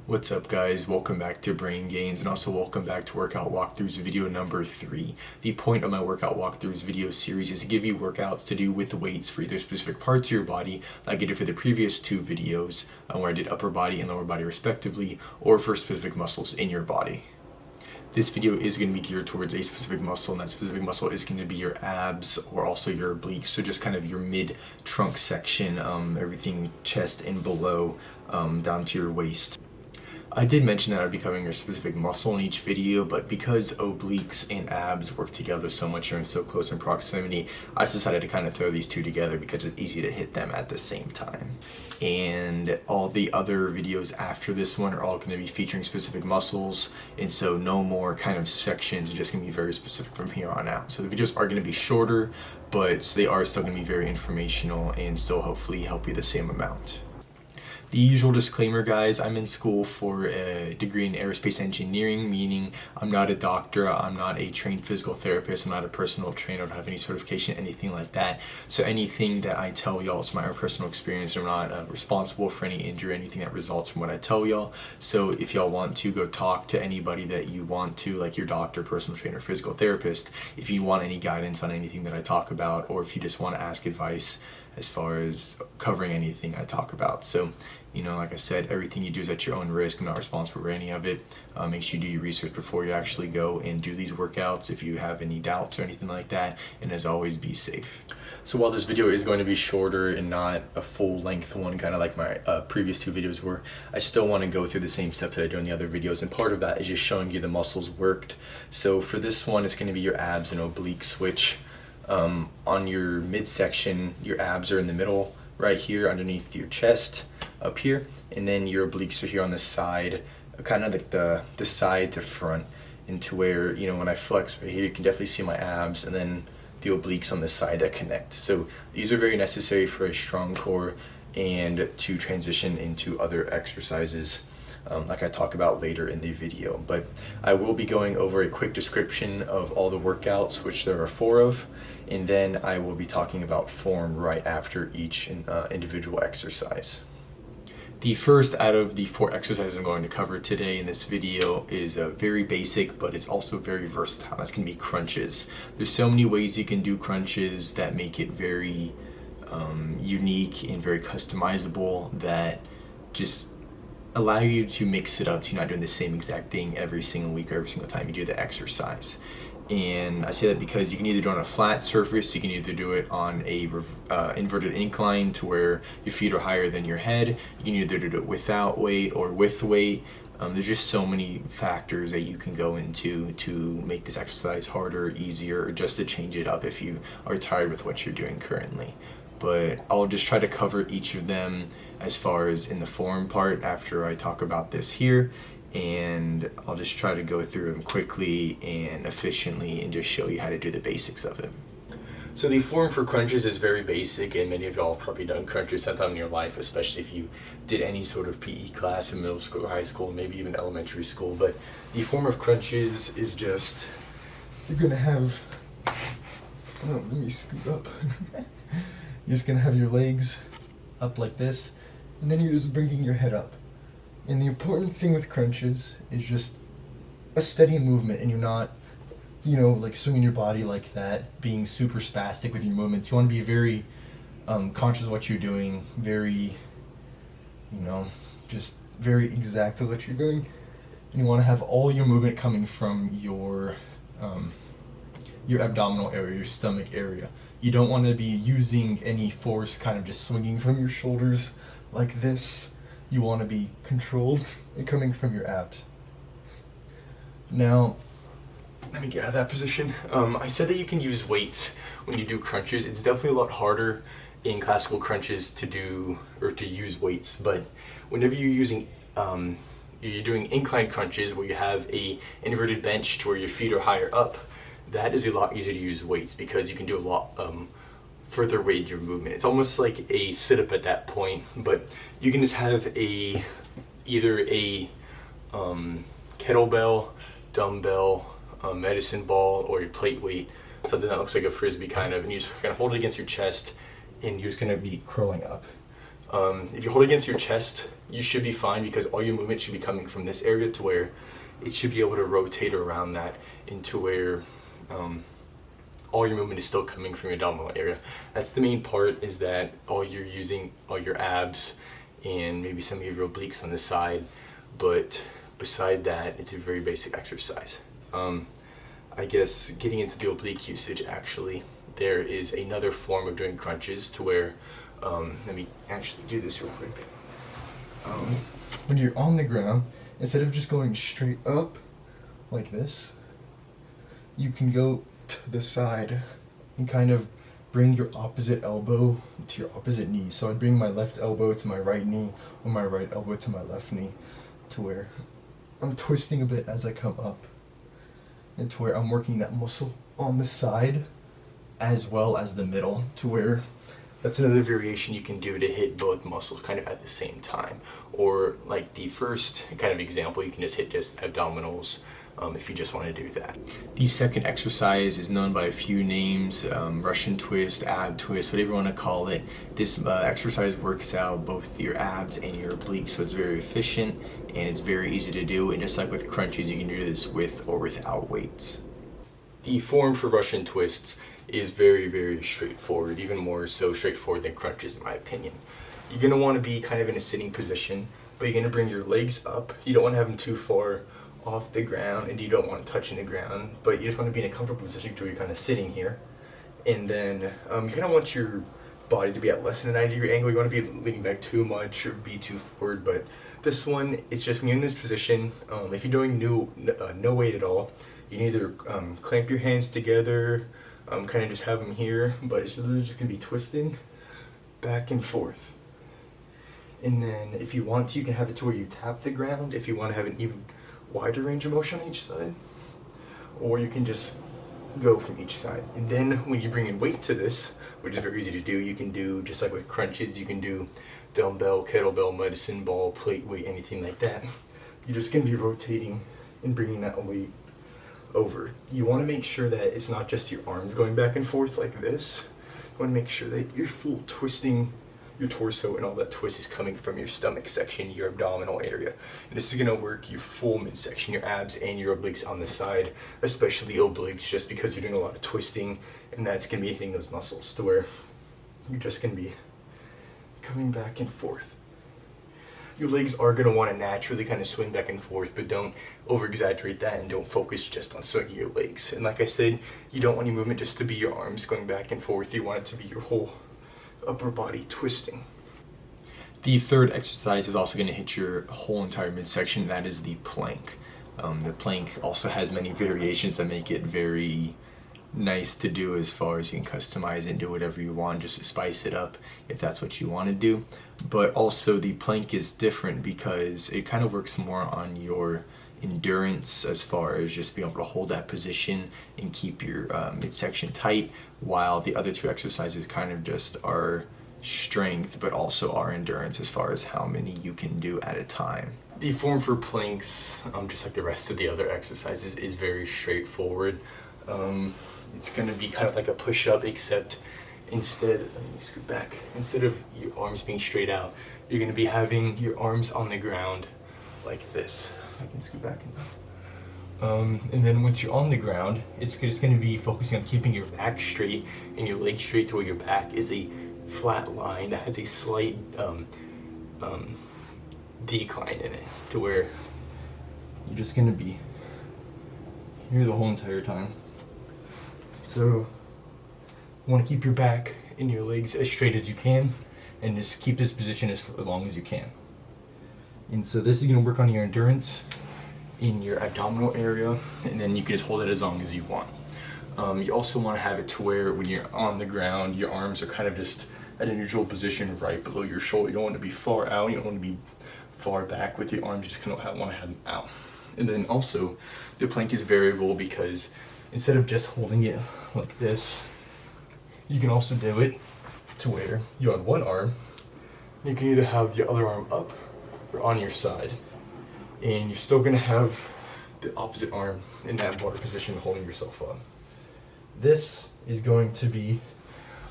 What's up guys, welcome back to Brain Gains and also welcome back to Workout Walkthroughs video number 3. The point of my Workout Walkthroughs video series is to give you workouts to do with weights for either specific parts of your body, like I did for the previous 2 videos where I did upper body and lower body respectively, or for specific muscles in your body. This video is going to be geared towards a specific muscle, and that specific muscle is going to be your abs or also your obliques, so just kind of your mid-trunk section, everything chest and below, down to your waist. I did mention that I'd be covering a specific muscle in each video, but because obliques and abs work together so much, you're in so close in proximity, I just decided to kind of throw these two together because it's easy to hit them at the same time. And all the other videos after this one are all going to be featuring specific muscles, and so no more kind of sections, just going to be very specific from here on out. So the videos are going to be shorter, but they are still going to be very informational and still hopefully help you the same amount. The usual disclaimer, guys, I'm in school for a degree in aerospace engineering, meaning I'm not a doctor, I'm not a trained physical therapist, I'm not a personal trainer, I don't have any certification, anything like that. So anything that I tell y'all is my own personal experience. I'm not responsible for any injury, anything that results from what I tell y'all. So if y'all want to go talk to anybody that you want to, like your doctor, personal trainer, physical therapist, if you want any guidance on anything that I talk about, or if you just want to ask advice as far as covering anything I talk about. So, you know, like I said, everything you do is at your own risk. I'm not responsible for any of it. Make sure you do your research before you actually go and do these workouts if you have any doubts or anything like that. And as always, be safe. So while this video is going to be shorter and not a full length one, kind of like my previous 2 videos were, I still want to go through the same steps that I do in the other videos. And part of that is just showing you the muscles worked. So for this one, it's going to be your abs and obliques, which on your midsection, your abs are in the middle right here underneath your chest up here, and then your obliques are here on the side, kind of like the side to front, into where, you know, when I flex right here, you can definitely see my abs, and then the obliques on the side that connect. So these are very necessary for a strong core and to transition into other exercises like I talk about later in the video. But I will be going over a quick description of all the workouts, which there are 4 of, and then I will be talking about form right after each individual exercise. The first out of the 4 exercises I'm going to cover today in this video is very basic, but it's also very versatile. That's going to be crunches. There's so many ways you can do crunches that make it very unique and very customizable, that just allow you to mix it up, so you're not doing the same exact thing every single week or every single time you do the exercise. And I say that because you can either do it on a flat surface, you can either do it on a inverted incline to where your feet are higher than your head, you can either do it without weight or with weight. There's just so many factors that you can go into to make this exercise harder, easier, or just to change it up if you are tired with what you're doing currently. But I'll just try to cover each of them as far as in the form part after I talk about this here, and I'll just try to go through them quickly and efficiently and just show you how to do the basics of it. So the form for crunches is very basic, and many of y'all have probably done crunches sometime in your life, especially if you did any sort of PE class in middle school, high school, maybe even elementary school. But the form of crunches is just, you're gonna have, let me scoot up. You're just gonna have your legs up like this, and then you're just bringing your head up. And the important thing with crunches is just a steady movement, and you're not, you know, like swinging your body like that, being super spastic with your movements. You want to be very conscious of what you're doing, very, you know, just very exact with what you're doing. And you want to have all your movement coming from your abdominal area, your stomach area. You don't want to be using any force kind of just swinging from your shoulders like this. You want to be controlled and coming from your abs. Now, let me get out of that position. I said that you can use weights when you do crunches. It's definitely a lot harder in classical crunches to do or to use weights, but whenever you're using you're doing incline crunches where you have a inverted bench to where your feet are higher up, that is a lot easier to use weights because you can do a lot further range of movement. It's almost like a sit-up at that point, but you can just have either a kettlebell, dumbbell, medicine ball, or your plate weight, something that looks like a frisbee kind of, and you just kind of hold it against your chest, and you're just going to be curling up. If you hold against your chest, you should be fine because all your movement should be coming from this area to where it should be able to rotate around that into where all your movement is still coming from your abdominal area. That's the main part, is that all you're using all your abs and maybe some of your obliques on the side, but beside that, it's a very basic exercise. I guess getting into the oblique usage, actually, there is another form of doing crunches to where, let me actually do this real quick. When you're on the ground, instead of just going straight up like this, you can go to the side and kind of bring your opposite elbow to your opposite knee. So I'd bring my left elbow to my right knee or my right elbow to my left knee, to where I'm twisting a bit as I come up, and to where I'm working that muscle on the side as well as the middle, to where that's another variation you can do to hit both muscles kind of at the same time. Or like the first kind of example, you can just hit just abdominals if you just want to do that. The second exercise is known by a few names, Russian twist, ab twist, whatever you want to call it. This exercise works out both your abs and your obliques, so it's very efficient and it's very easy to do. And just like with crunches, you can do this with or without weights. The form for Russian twists is very, very straightforward, even more so straightforward than crunches in my opinion. You're going to want to be kind of in a sitting position, but you're going to bring your legs up. You don't want to have them too far off the ground, and you don't want to touch in the ground, but you just want to be in a comfortable position where you're kind of sitting here. And then you kind of want your body to be at less than a 90-degree angle. You want to be leaning back too much or be too forward, but this one, it's just when you're in this position, if you're doing no weight at all, you can either clamp your hands together, kind of just have them here, but it's literally just going to be twisting back and forth. And then if you want to, you can have it to where you tap the ground if you want to have an even wider range of motion on each side, or you can just go from each side. And then when you bring in weight to this, which is very easy to do, you can do, just like with crunches, you can do dumbbell, kettlebell, medicine ball, plate weight, anything like that. You're just going to be rotating and bringing that weight over. You want to make sure that it's not just your arms going back and forth like this. You want to make sure that you're full twisting your torso, and all that twist is coming from your stomach section, your abdominal area. And this is going to work your full midsection, your abs and your obliques on the side, especially obliques, just because you're doing a lot of twisting, and that's going to be hitting those muscles to where you're just going to be coming back and forth. Your legs are going to want to naturally kind of swing back and forth, but don't over exaggerate that and don't focus just on swinging your legs. And like I said, you don't want your movement just to be your arms going back and forth. You want it to be your whole upper body twisting. The third exercise is also going to hit your whole entire midsection. That is the plank. The plank also has many variations that make it very nice to do, as far as you can customize it and do whatever you want just to spice it up if that's what you want to do. But also the plank is different because it kind of works more on your endurance, as far as just being able to hold that position and keep your midsection tight, while the other two exercises kind of just are strength but also are endurance as far as how many you can do at a time. The form for planks, just like the rest of the other exercises, is very straightforward. It's going to be kind of like a push-up, except instead of your arms being straight out, you're going to be having your arms on the ground like this. I can scoot back. And then once you're on the ground, it's just going to be focusing on keeping your back straight and your legs straight to where your back is a flat line that has a slight decline in it, to where you're just going to be here the whole entire time. So you want to keep your back and your legs as straight as you can, and just keep this position as long as you can. And so this is going to work on your endurance in your abdominal area, and then you can just hold it as long as you want. You also want to have it to where when you're on the ground, your arms are kind of just at a neutral position right below your shoulder. You don't want to be far out, you don't want to be far back with your arms, you just kind of want to have them out. And then also, the plank is variable because instead of just holding it like this, you can also do it to where you're on one arm, you can either have the other arm up or on your side, and you're still going to have the opposite arm in that bar position holding yourself up. This is going to be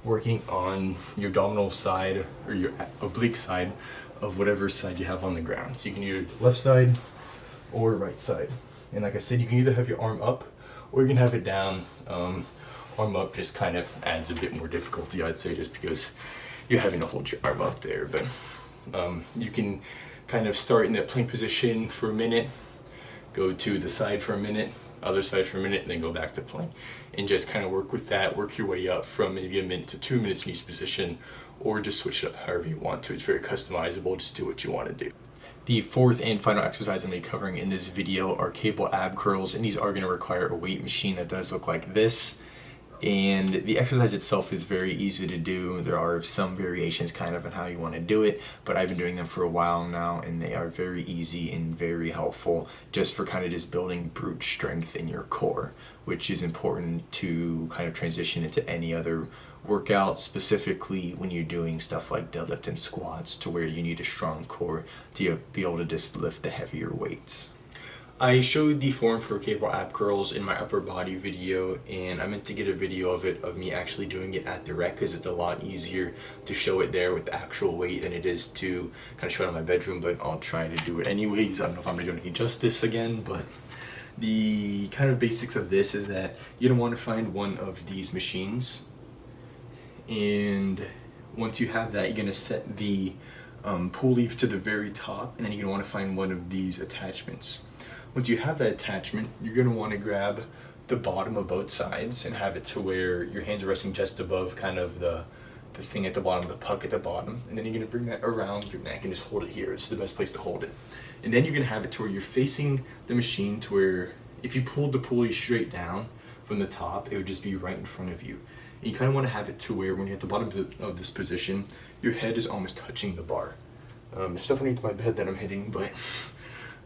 working on your abdominal side or your oblique side of whatever side you have on the ground. So you can either left side or right side. And like I said, you can either have your arm up or you can have it down. Arm up just kind of adds a bit more difficulty, I'd say, just because you're having to hold your arm up there. But you can kind of start in that plank position for a minute, go to the side for a minute, other side for a minute, and then go back to plank. And just kind of work with that, work your way up from maybe a minute to 2 minutes in each position, or just switch it up however you want to. It's very customizable, just do what you want to do. The fourth and final exercise I'm going to be covering in this video are cable ab curls, and these are going to require a weight machine that does look like this. And the exercise itself is very easy to do. There are some variations kind of on how you want to do it, but I've been doing them for a while now, and they are very easy and very helpful just for kind of just building brute strength in your core, which is important to kind of transition into any other workout, specifically when you're doing stuff like deadlift and squats, to where you need a strong core to be able to just lift the heavier weights. I showed the form for cable ab curls in my upper body video, and I meant to get a video of it, of me actually doing it at the rec, because it's a lot easier to show it there with the actual weight than it is to kind of show it in my bedroom, but I'll try to do it anyways. I don't know if I'm going to do any justice again, but the kind of basics of this is that you're going to want to find one of these machines, and once you have that, you're going to set the pull leaf to the very top, and then you're going to want to find one of these attachments. Once you have that attachment, you're going to want to grab the bottom of both sides and have it to where your hands are resting just above kind of the thing at the bottom, the puck at the bottom. And then you're going to bring that around your neck and just hold it here. It's the best place to hold it. And then you're going to have it to where you're facing the machine, to where if you pulled the pulley straight down from the top, it would just be right in front of you. And you kind of want to have it to where when you're at the bottom of this position, your head is almost touching the bar. It's stuff underneath my bed that I'm hitting, but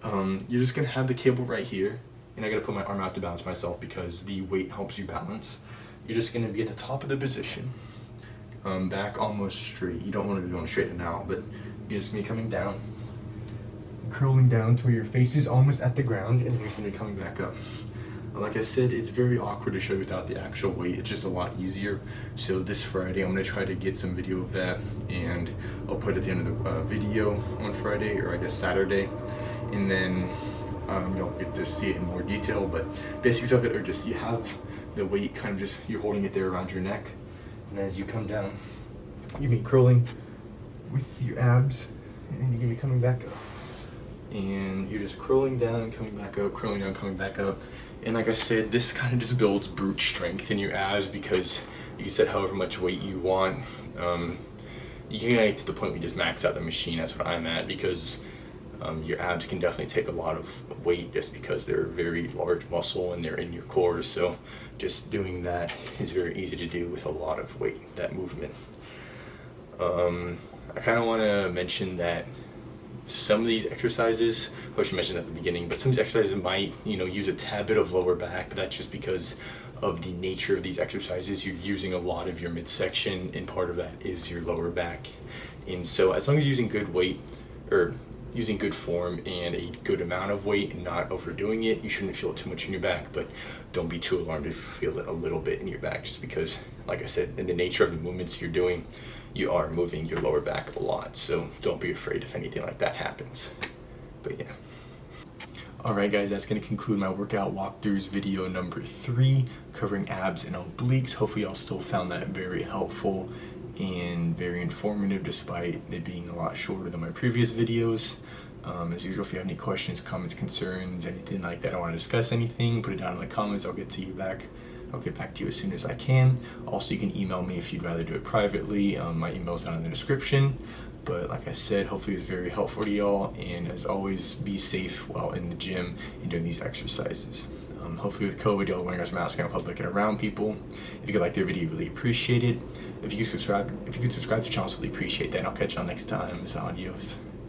you're just going to have the cable right here, and I got to put my arm out to balance myself because the weight helps you balance. You're just going to be at the top of the position, back almost straight. You don't want to be going straight and out, but you're just going to be coming down, curling down to where your face is almost at the ground, and then you're going to be coming back up. Like I said, it's very awkward to show without the actual weight. It's just a lot easier. So this Friday, I'm going to try to get some video of that, and I'll put it at the end of the video on Friday, or I guess Saturday. And then you'll get to see it in more detail, but basics of it are just you have the weight kind of just, you're holding it there around your neck, and as you come down, you'll be curling with your abs, and you're going to be coming back up. And you're just curling down, coming back up, curling down, coming back up. And like I said, this kind of just builds brute strength in your abs, because you can set however much weight you want. You can get to the point where you just max out the machine. That's what I'm at, because your abs can definitely take a lot of weight just because they're a very large muscle and they're in your core. So just doing that is very easy to do with a lot of weight, that movement. I kind of want to mention that some of these exercises, I should mention at the beginning, but some of these exercises might, use a tad bit of lower back, but that's just because of the nature of these exercises. You're using a lot of your midsection, and part of that is your lower back. And so as long as you're using good weight, or using good form and a good amount of weight and not overdoing it, you shouldn't feel it too much in your back, but don't be too alarmed if you feel it a little bit in your back, just because, like I said, in the nature of the movements you're doing, you are moving your lower back a lot, so don't be afraid if anything like that happens. But yeah. Alright guys, that's going to conclude my workout walkthroughs video number 3, covering abs and obliques. Hopefully y'all still found that very helpful and very informative, despite it being a lot shorter than my previous videos. As usual, if you have any questions, comments, concerns, anything like that, I want to discuss anything, put it down in the comments. I'll get back to you as soon as I can. Also, you can email me if you'd rather do it privately. My email's down in the description. But like I said, hopefully it was very helpful to y'all, and as always, be safe while in the gym and doing these exercises. Hopefully with COVID, y'all are wearing a mask in public and around people. If you could like the video, really appreciate it. If you could subscribe to the channel, really appreciate that. I'll catch y'all next time. So adios.